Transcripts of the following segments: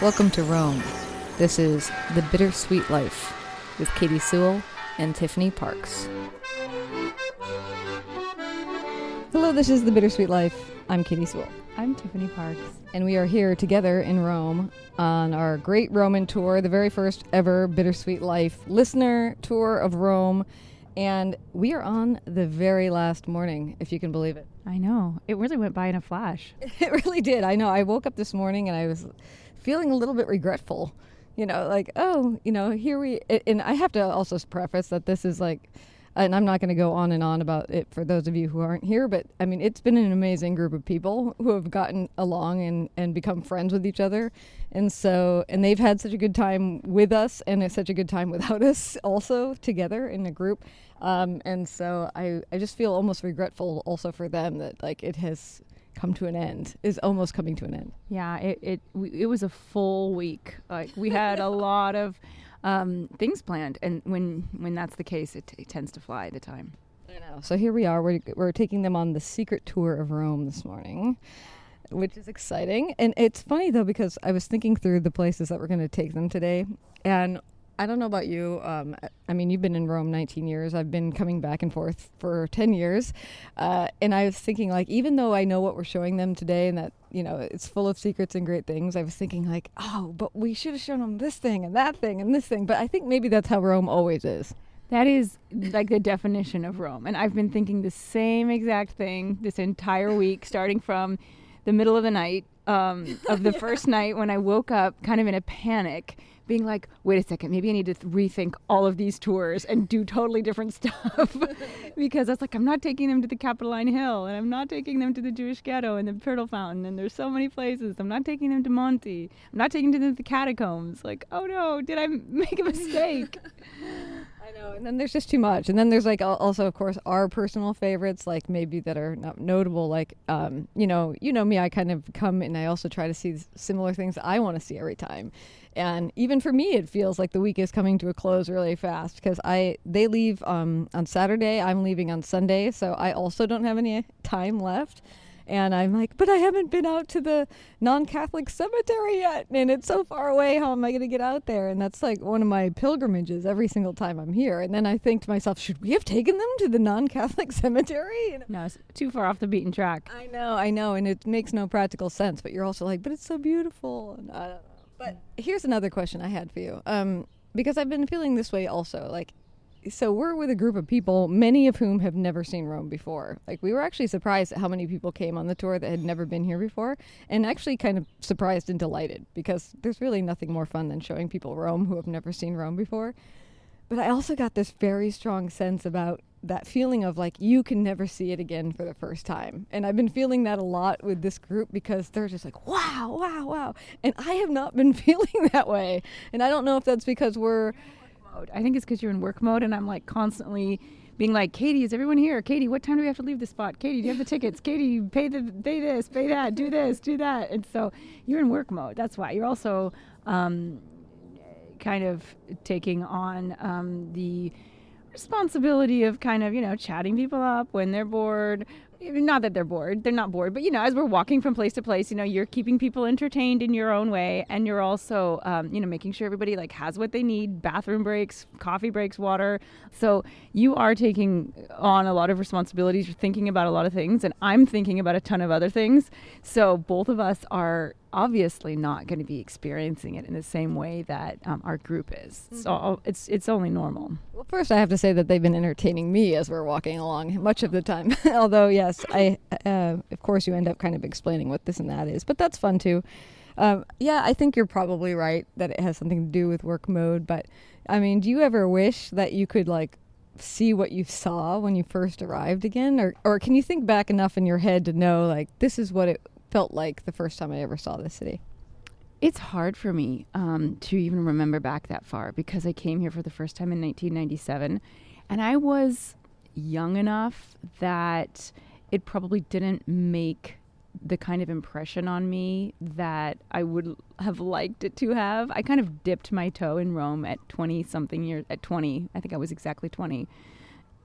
Welcome to Rome. This is The Bittersweet Life with Katie Sewell and Tiffany Parks. Hello, this is The Bittersweet Life. I'm Katie Sewell. I'm Tiffany Parks. And we are here together in Rome on our great Roman tour, the very first ever Bittersweet Life listener tour of Rome. And we are on the very last morning, if you can believe it. I know. It really went by in a flash. It really did. I know. I woke up this morning and I was feeling a little bit regretful. Here we... And I have to also preface that this is like... And I'm not going to go on and on about it for those of you who aren't here, but I mean, it's been an amazing group of people who have gotten along and become friends with each other. And they've had such a good time with us and it's such a good time without us also together in a group. And so I just feel almost regretful also for them that like it has come to an end, is almost coming to an end. Yeah, it was a full week. Like we had a lot of things planned, and when that's the case, it tends to fly the time. I know. So here we are. We're taking them on the secret tour of Rome this morning, which is exciting. And it's funny though because I was thinking through the places that we're going to take them today, and I don't know about you. I mean, you've been in Rome 19 years. I've been coming back and forth for 10 years. And I was thinking, like, even though I know what we're showing them today and that, you know, it's full of secrets and great things, I was thinking, like, oh, but we should have shown them this thing and that thing and this thing. But I think maybe that's how Rome always is. That is like the definition of Rome. And I've been thinking the same exact thing this entire week, starting from the middle of the night of the first night when I woke up kind of in a panic, being like, wait a second, maybe I need to rethink all of these tours and do totally different stuff. Because it's like, I'm not taking them to the Capitoline Hill, and I'm not taking them to the Jewish ghetto and the Turtle Fountain, and there's so many places. I'm not taking them to Monte. I'm not taking them to the catacombs. Like, oh no, did I make a mistake? I know, and then there's just too much. And then there's like also, of course, our personal favorites, like maybe that are not notable. Like, you know me, I kind of come and I also try to see similar things I want to see every time. And even for me, it feels like the week is coming to a close really fast because they leave on Saturday. I'm leaving on Sunday, so I also don't have any time left. And I'm like, but I haven't been out to the non-Catholic cemetery yet. And it's so far away. How am I going to get out there? And that's like one of my pilgrimages every single time I'm here. And then I think to myself, should we have taken them to the non-Catholic cemetery? You know? No, it's too far off the beaten track. I know. And it makes no practical sense. But you're also like, but it's so beautiful. And I don't know. But here's another question I had for you. Because I've been feeling this way also. Like, so we're with a group of people, many of whom have never seen Rome before. Like, we were actually surprised at how many people came on the tour that had never been here before, and actually kind of surprised and delighted because there's really nothing more fun than showing people Rome who have never seen Rome before. But I also got this very strong sense about that feeling of like, you can never see it again for the first time. And I've been feeling that a lot with this group because they're just like, wow, wow, wow. And I have not been feeling that way. And I don't know if that's because we're... I think it's because you're in work mode, and I'm like constantly being like, Katie, is everyone here? Katie, what time do we have to leave the spot? Katie, do you have the tickets? Katie, pay this, pay that, do this, do that. And so you're in work mode. That's why. You're also kind of taking on the responsibility of kind of, chatting people up when they're bored. Not that they're bored. They're not bored. But, as we're walking from place to place, you're keeping people entertained in your own way. And you're also, making sure everybody like has what they need, bathroom breaks, coffee breaks, water. So you are taking on a lot of responsibilities. You're thinking about a lot of things. And I'm thinking about a ton of other things. So both of us are obviously not going to be experiencing it in the same way that our group is. Mm-hmm. So it's only normal. Well, first I have to say that they've been entertaining me as we're walking along much of the time. Although, yes, of course you end up kind of explaining what this and that is, but that's fun too. Yeah, I think you're probably right that it has something to do with work mode. But I mean, do you ever wish that you could like see what you saw when you first arrived again? Or can you think back enough in your head to know like this is what it felt like the first time I ever saw this city? It's hard for me to even remember back that far because I came here for the first time in 1997, and I was young enough that it probably didn't make the kind of impression on me that I would have liked it to have. I kind of dipped my toe in Rome at 20-something years. At 20, I think I was exactly 20.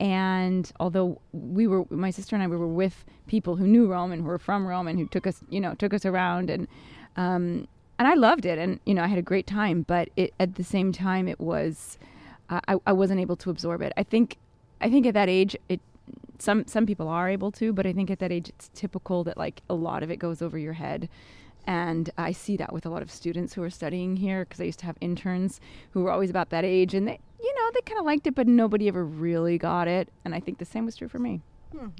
And although my sister and I, we were with people who knew Rome and who were from Rome and who took us around. And and I loved it, and I had a great time. But at the same time, it was I wasn't able to absorb it. I think at that age, some people are able to, but I think at that age it's typical that like a lot of it goes over your head. And I see that with a lot of students who are studying here, because I used to have interns who were always about that age, and they kind of liked it, but nobody ever really got it. And I think the same was true for me.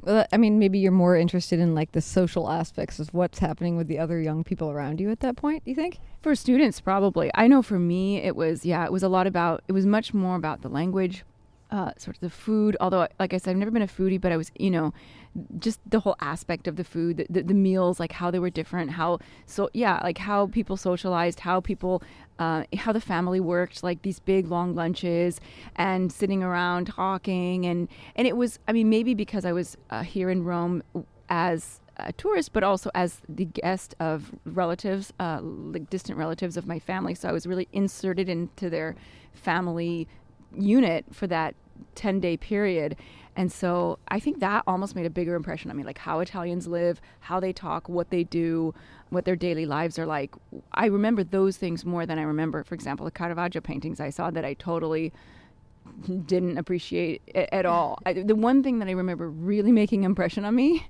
Well, I mean, maybe you're more interested in like the social aspects of what's happening with the other young people around you at that point, do you think? For students, probably. I know for me, it was much more about the language, sort of the food. Although, like I said, I've never been a foodie, but I was, just the whole aspect of the food, the meals, like how they were different, like how people socialized, how the family worked, like these big long lunches and sitting around talking. And it was, I mean, maybe because I was here in Rome as a tourist, but also as the guest of relatives, like distant relatives of my family. So I was really inserted into their family unit for that 10-day period. And so I think that almost made a bigger impression on me, like how Italians live, how they talk, what they do, what their daily lives are like. I remember those things more than I remember, for example, the Caravaggio paintings I saw that I totally didn't appreciate at all. The one thing that I remember really making impression on me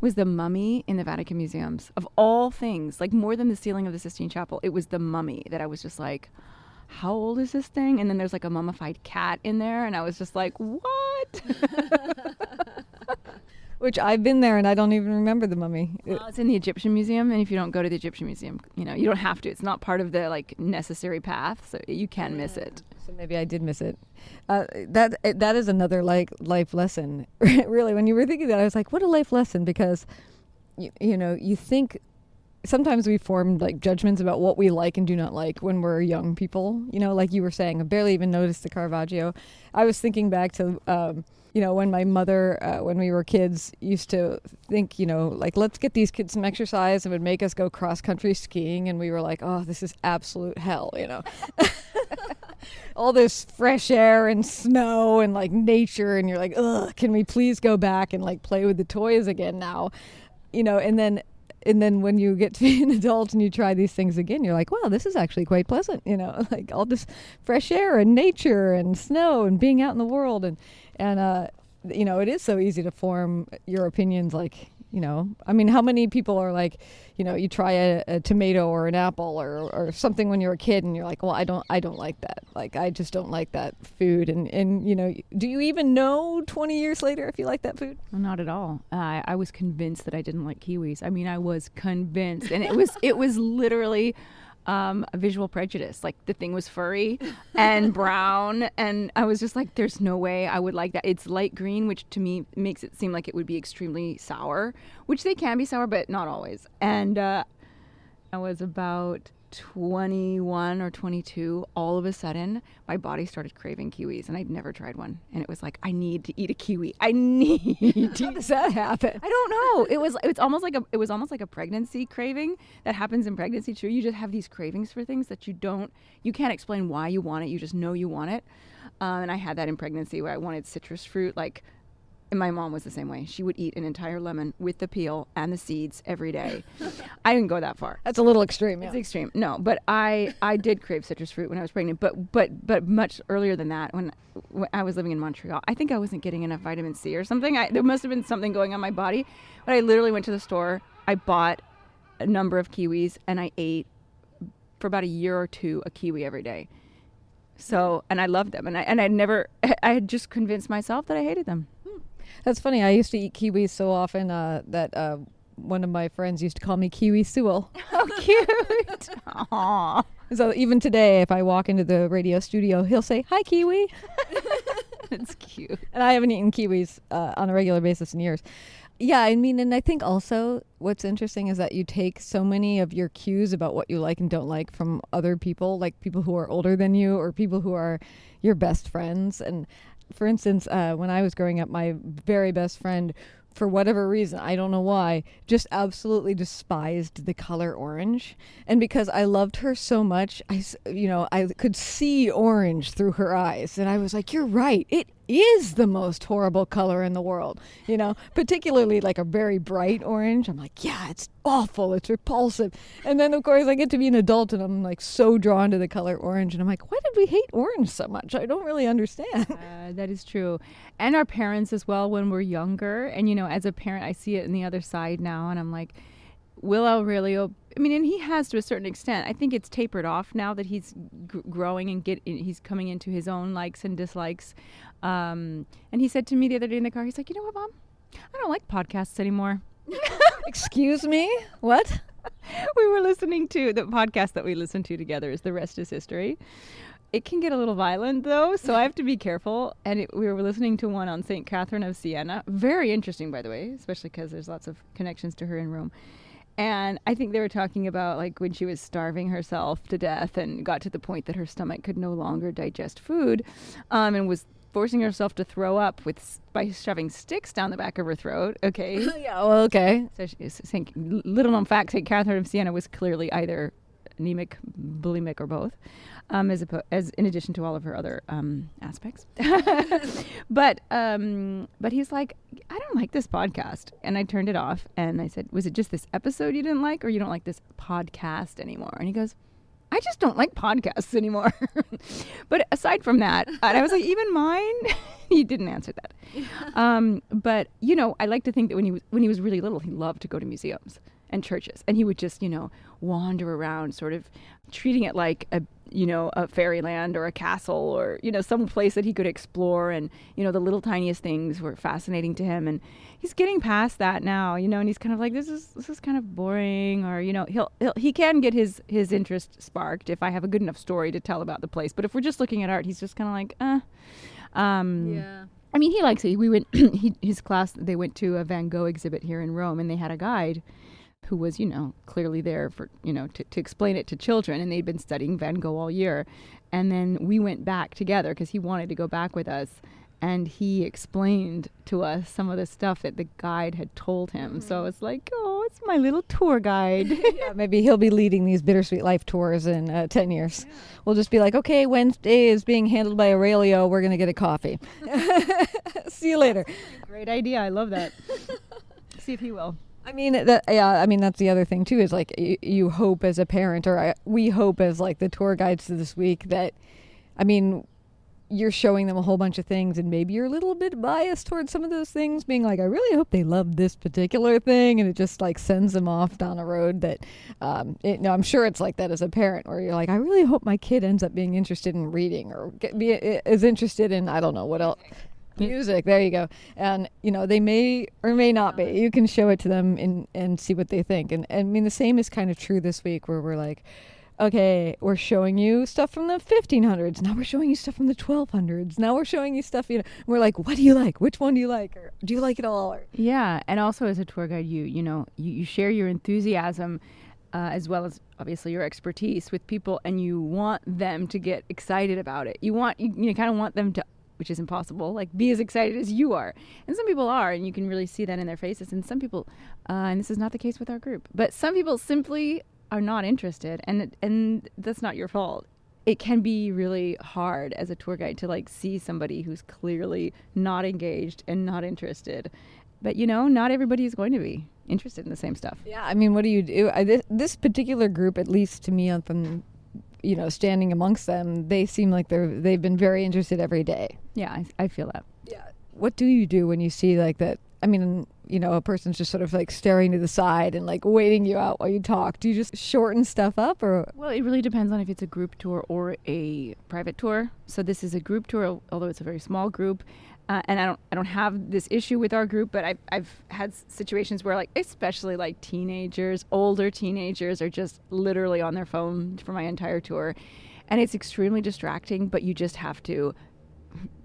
was the mummy in the Vatican museums. Of all things, like more than the ceiling of the Sistine Chapel, it was the mummy that I was just like, how old is this thing? And then there's like a mummified cat in there, and I was just like, what? Which I've been there and I don't even remember the mummy. Well, it's in the Egyptian Museum, and if you don't go to the Egyptian Museum, you don't have to. It's not part of the like necessary path, so you can miss it. So maybe I did miss it. That is another like life lesson. Really, when you were thinking that, I was like, what a life lesson, because you think sometimes we form like judgments about what we like and do not like when we're young people. Like you were saying, I barely even noticed the Caravaggio. I was thinking back to when my mother, when we were kids, used to think, like, let's get these kids some exercise, and would make us go cross-country skiing. And we were like, oh, this is absolute hell, All this fresh air and snow and, like, nature. And you're like, ugh, can we please go back and, like, play with the toys again now? And then when you get to be an adult and you try these things again, you're like, wow, this is actually quite pleasant, like all this fresh air and nature and snow and being out in the world. And it is so easy to form your opinions, like, I mean, how many people are like, you try a tomato or an apple or something when you're a kid, and you're like, well, I don't like that. Like, I just don't like that food. And do you even know 20 years later if you like that food? Well, not at all. I was convinced that I didn't like kiwis. I mean, I was convinced, and it was literally a visual prejudice. Like, the thing was furry and brown, and I was just like, there's no way I would like that. It's light green, which to me makes it seem like it would be extremely sour, which they can be sour, but not always. And I was about 21 or 22, all of a sudden my body started craving kiwis, and I'd never tried one, and it was like, I need to eat a kiwi. I need to. How does that happen? I don't know. It was almost like a pregnancy craving that happens in pregnancy too. You just have these cravings for things that you can't explain why you want it. You just know you want it. And I had that in pregnancy, where I wanted citrus fruit, like. And my mom was the same way. She would eat an entire lemon with the peel and the seeds every day. I didn't go that far. That's a little extreme. Yeah. It's extreme. No, but I did crave citrus fruit when I was pregnant. But much earlier than that, when I was living in Montreal, I think I wasn't getting enough vitamin C or something. There must have been something going on in my body. But I literally went to the store. I bought a number of kiwis, and I ate for about a year or two a kiwi every day. So, and I loved them. And I had just convinced myself that I hated them. That's funny. I used to eat kiwis so often that one of my friends used to call me Kiwi Sewell. Oh, cute. Aww. So even today, if I walk into the radio studio, he'll say, hi, Kiwi. That's cute. And I haven't eaten kiwis on a regular basis in years. Yeah, I mean, and I think also what's interesting is that you take so many of your cues about what you like and don't like from other people, like people who are older than you or people who are your best friends. And for instance, when I was growing up, my very best friend, for whatever reason, I don't know why, just absolutely despised the color orange. And because I loved her so much, I could see orange through her eyes. And I was like, you're right. It is the most horrible color in the world, you know, particularly like a very bright orange. I'm like, yeah, it's awful. It's repulsive. And then, of course, I get to be an adult and I'm like so drawn to the color orange. And I'm like, why did we hate orange so much? I don't really understand. That is true. And our parents as well when we're younger. And, you know, as a parent, I see it in the other side now. And I'm like, Will Aurelio, I mean, and he has to a certain extent. I think it's tapered off now that he's growing and he's coming into his own likes and dislikes. And he said to me the other day in the car, he's like, you know what, Mom? I don't like podcasts anymore. Excuse me? What? We were listening to the podcast that we listened to together is The Rest is History. It can get a little violent, though, so I have to be careful. And we were listening to one on St. Catherine of Siena. Very interesting, by the way, especially because there's lots of connections to her in Rome. And I think they were talking about like when she was starving herself to death and got to the point that her stomach could no longer digest food, and was forcing herself to throw up by shoving sticks down the back of her throat. Okay. Yeah, well, okay. So little known fact, St. Catherine of Siena was clearly either anemic, bulimic, or both, as in addition to all of her other aspects. But he's like, I don't like this podcast, and I turned it off, and I said, was it just this episode you didn't like, or you don't like this podcast anymore? And he goes, I just don't like podcasts anymore. But aside from that, and I was like, even mine? He didn't answer that. But you know, I like to think that when he was really little, he loved to go to museums and churches, and he would just, you know, wander around sort of treating it like a fairyland or a castle or, you know, some place that he could explore. And, you know, the little tiniest things were fascinating to him. And he's getting past that now, you know, and he's kind of like, this is kind of boring, or, you know, he can get his interest sparked if I have a good enough story to tell about the place. But if we're just looking at art, he's just kind of like, Yeah. I mean, he likes it. We went, his class, they went to a Van Gogh exhibit here in Rome, and they had a guide who was, you know, clearly there for, you know, to explain it to children. And they'd been studying Van Gogh all year. And then we went back together because he wanted to go back with us. And he explained to us some of the stuff that the guide had told him. Mm-hmm. So it's like, oh, it's my little tour guide. Yeah, maybe he'll be leading these Bittersweet Life tours in 10 years. Yeah. We'll just be like, okay, Wednesday is being handled by Aurelio. We're going to get a coffee. See you later. Great idea. I love that. See if he will. I mean, that's the other thing, too, is like you hope as a parent, or we hope as like the tour guides to this week that, I mean, you're showing them a whole bunch of things and maybe you're a little bit biased towards some of those things, being like, I really hope they love this particular thing. And it just like sends them off down a road that, I'm sure it's like that as a parent, where you're like, I really hope my kid ends up being interested in reading or is interested in, I don't know what else. Music, there you go. And, you know, they may or may not be. You can show it to them and see what they think. And I mean, the same is kind of true this week, where we're like, okay, we're showing you stuff from the 1500s. Now we're showing you stuff from the 1200s. Now we're showing you stuff, you know, we're like, what do you like? Which one do you like? Or do you like it all? Or, yeah. And also as a tour guide, you share your enthusiasm as well as obviously your expertise with people, and you want them to get excited about it. You kind of want them to, which is impossible, like be as excited as you are. And some people are, and you can really see that in their faces. And some people, and this is not the case with our group, but some people simply are not interested, and that's not your fault. It can be really hard as a tour guide to like see somebody who's clearly not engaged and not interested. But, you know, not everybody is going to be interested in the same stuff. Yeah, I mean, what do you do? This particular group, at least to me, from, you know, standing amongst them, they seem like they've been very interested every day. Yeah, I feel that. Yeah. What do you do when you see like that? I mean, you know, a person's just sort of like staring to the side and like waiting you out while you talk. Do you just shorten stuff up, or? Well, it really depends on if it's a group tour or a private tour. So this is a group tour, although it's a very small group. And I don't have this issue with our group, but I've had situations where, like, especially like older teenagers are just literally on their phone for my entire tour, and it's extremely distracting. But you just have to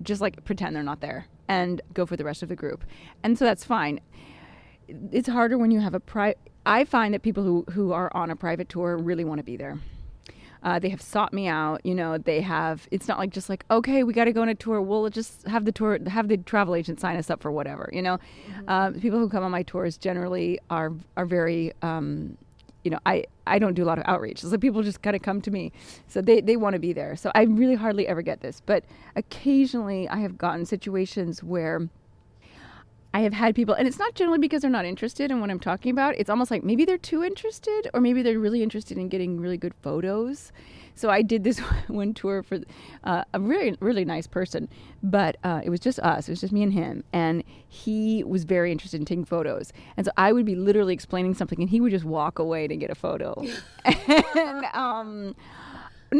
just like pretend they're not there and go for the rest of the group, and so that's fine. It's harder when you have I find that people who are on a private tour really want to be there. They have sought me out, you know, it's not like just like, okay, we got to go on a tour. We'll just have the travel agent sign us up for whatever, you know. Mm-hmm. People who come on my tours generally are very I don't do a lot of outreach. So people just kind of come to me. So they want to be there. So I really hardly ever get this. But occasionally I have gotten situations where I have had people, and it's not generally because they're not interested in what I'm talking about. It's almost like maybe they're too interested, or maybe they're really interested in getting really good photos. So I did this one tour for a really, really nice person, but it was just us. It was just me and him, and he was very interested in taking photos. And so I would be literally explaining something, and he would just walk away to get a photo. And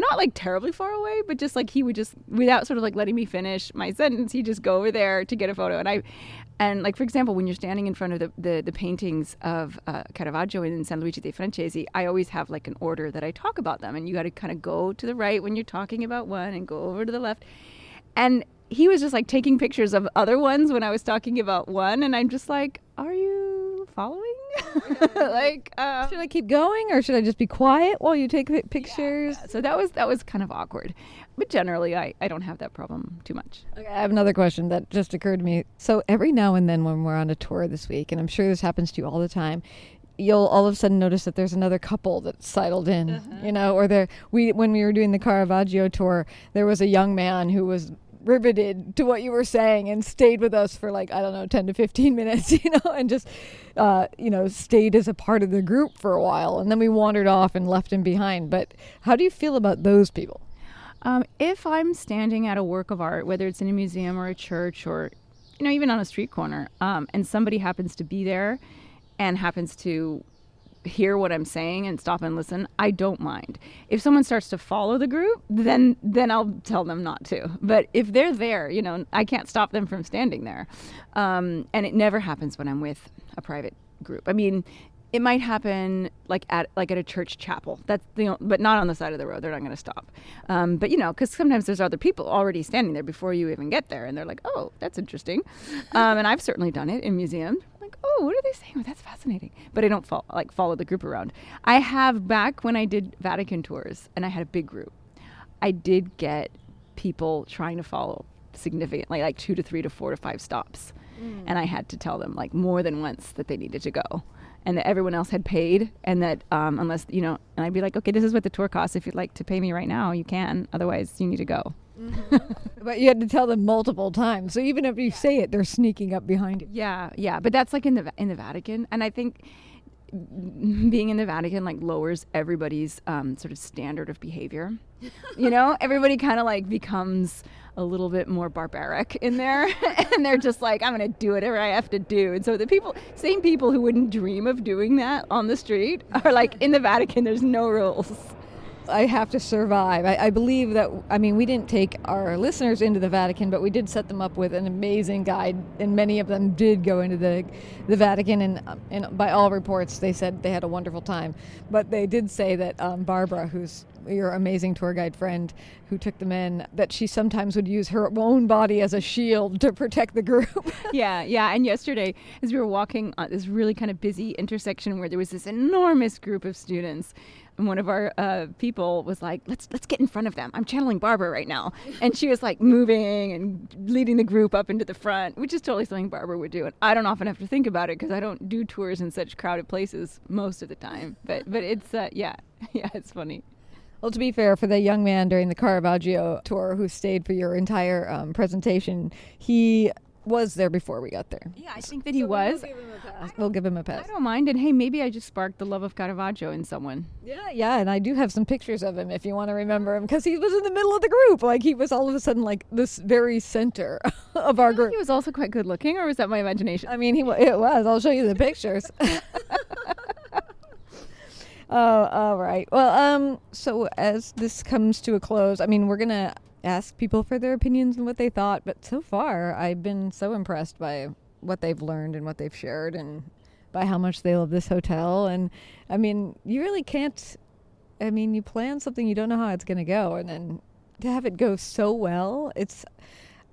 not like terribly far away, but just like he would just, without sort of like letting me finish my sentence, he'd just go over there to get a photo. And like, for example, when you're standing in front of the paintings of Caravaggio in San Luigi dei Francesi, I always have like an order that I talk about them. And you got to kind of go to the right when you're talking about one and go over to the left. And he was just like taking pictures of other ones when I was talking about one. And I'm just like, are you following? Like, should I keep going, or should I just be quiet while you take pictures? Yeah. So that was kind of awkward. But generally, I don't have that problem too much. Okay, I have another question that just occurred to me. So every now and then when we're on a tour this week, and I'm sure this happens to you all the time, you'll all of a sudden notice that there's another couple that's sidled in, or when we were doing the Caravaggio tour, there was a young man who was riveted to what you were saying and stayed with us for 10 to 15 minutes, and just, stayed as a part of the group for a while. And then we wandered off and left him behind. But how do you feel about those people? If I'm standing at a work of art, whether it's in a museum or a church or, even on a street corner, and somebody happens to be there and happens to hear what I'm saying and stop and listen, I don't mind. If someone starts to follow the group, then I'll tell them not to. But if they're there, I can't stop them from standing there. And it never happens when I'm with a private group. I mean, it might happen at a church chapel. That's but not on the side of the road. They're not going to stop. But because sometimes there's other people already standing there before you even get there, and they're like, "Oh, that's interesting." And I've certainly done it in museums. Like, "Oh, what are they saying? Oh, that's fascinating." But I don't follow the group around. I have back when I did Vatican tours, and I had a big group. I did get people trying to follow significantly, like 2 to 3 to 4 to 5 stops, and I had to tell them more than once that they needed to go. And that everyone else had paid, and that unless, and I'd be like, okay, this is what the tour costs. If you'd like to pay me right now, you can. Otherwise, you need to go. But you had to tell them multiple times. So even if you say it, they're sneaking up behind you. Yeah. But that's in the Vatican. And I think being in the Vatican lowers everybody's sort of standard of behavior. Everybody kind of becomes a little bit more barbaric in there, and they're just like, I'm going to do whatever I have to do. And so the same people who wouldn't dream of doing that on the street are in the Vatican, there's no rules. I have to survive. I believe that, we didn't take our listeners into the Vatican, but we did set them up with an amazing guide, and many of them did go into the Vatican, and by all reports, they said they had a wonderful time. But they did say that Barbara, who's your amazing tour guide friend who took them in, that she sometimes would use her own body as a shield to protect the group. Yeah. And yesterday, as we were walking on this really kind of busy intersection where there was this enormous group of students, and one of our people was like, let's get in front of them. I'm channeling Barbara right now. And she was moving and leading the group up into the front, which is totally something Barbara would do. And I don't often have to think about it because I don't do tours in such crowded places most of the time. But it's, it's funny. Well, to be fair, for the young man during the Caravaggio tour who stayed for your entire presentation, he was there before we got there. Yeah, I think that he was. We'll give him a pass. I don't mind. And hey, maybe I just sparked the love of Caravaggio in someone. Yeah, and I do have some pictures of him if you want to remember him, because he was in the middle of the group. He was all of a sudden this very center of our group. He was also quite good looking, or was that my imagination? It was. I'll show you the pictures. Oh, all right. Well, so as this comes to a close, we're going to ask people for their opinions and what they thought. But so far, I've been so impressed by what they've learned and what they've shared and by how much they love this hotel. And, you really can't, you plan something, you don't know how it's going to go. And then to have it go so well,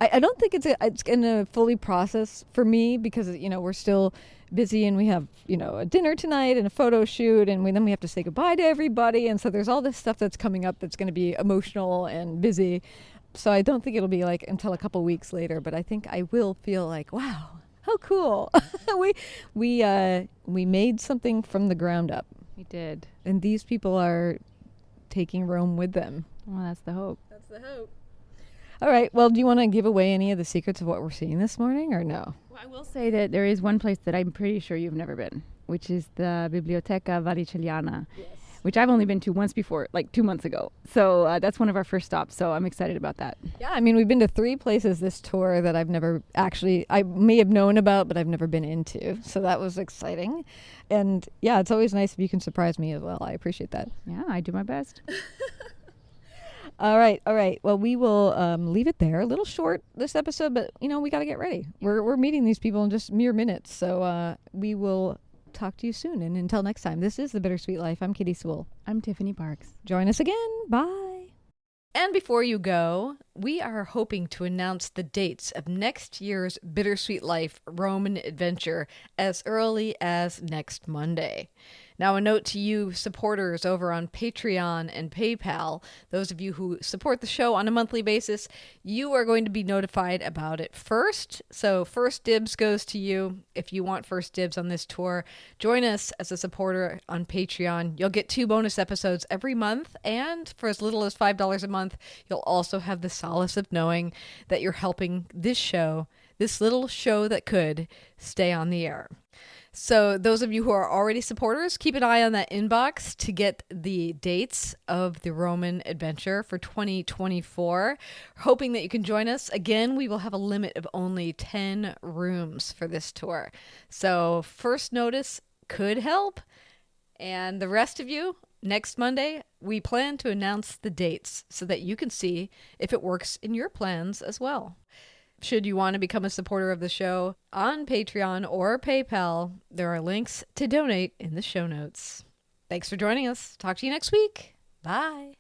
I don't think it's going to fully process for me because, we're still busy and we have, a dinner tonight and a photo shoot, and then we have to say goodbye to everybody. And so there's all this stuff that's coming up that's going to be emotional and busy. So I don't think it'll be until a couple weeks later, but I think I will feel wow, how cool. We made something from the ground up. We did. And these people are taking Rome with them. Well, that's the hope. That's the hope. All right. Well, do you want to give away any of the secrets of what we're seeing this morning or no? Well, I will say that there is one place that I'm pretty sure you've never been, which is the Biblioteca Vallichelliana, which I've only been to once before, like 2 months ago. So that's one of our first stops. So I'm excited about that. Yeah, I mean, we've been to 3 places this tour that I've never actually, I may have known about, but I've never been into. So that was exciting. And yeah, it's always nice if you can surprise me as well. I appreciate that. Yeah, I do my best. All right. Well, we will leave it there. A little short this episode, but we got to get ready. We're meeting these people in just mere minutes. So we will talk to you soon. And until next time, this is The Bittersweet Life. I'm Kitty Sewell. I'm Tiffany Parks. Join us again. Bye. And before you go, we are hoping to announce the dates of next year's Bittersweet Life Roman adventure as early as next Monday. Now, a note to you supporters over on Patreon and PayPal, those of you who support the show on a monthly basis, you are going to be notified about it first. So first dibs goes to you. If you want first dibs on this tour, join us as a supporter on Patreon. You'll get 2 bonus episodes every month, and for as little as $5 a month, you'll also have the solace of knowing that you're helping this show, this little show that could, stay on the air. So those of you who are already supporters, keep an eye on that inbox to get the dates of the Roman adventure for 2024. Hoping that you can join us. Again, we will have a limit of only 10 rooms for this tour. So first notice could help. And the rest of you, next Monday, we plan to announce the dates so that you can see if it works in your plans as well. Should you want to become a supporter of the show on Patreon or PayPal, there are links to donate in the show notes. Thanks for joining us. Talk to you next week. Bye.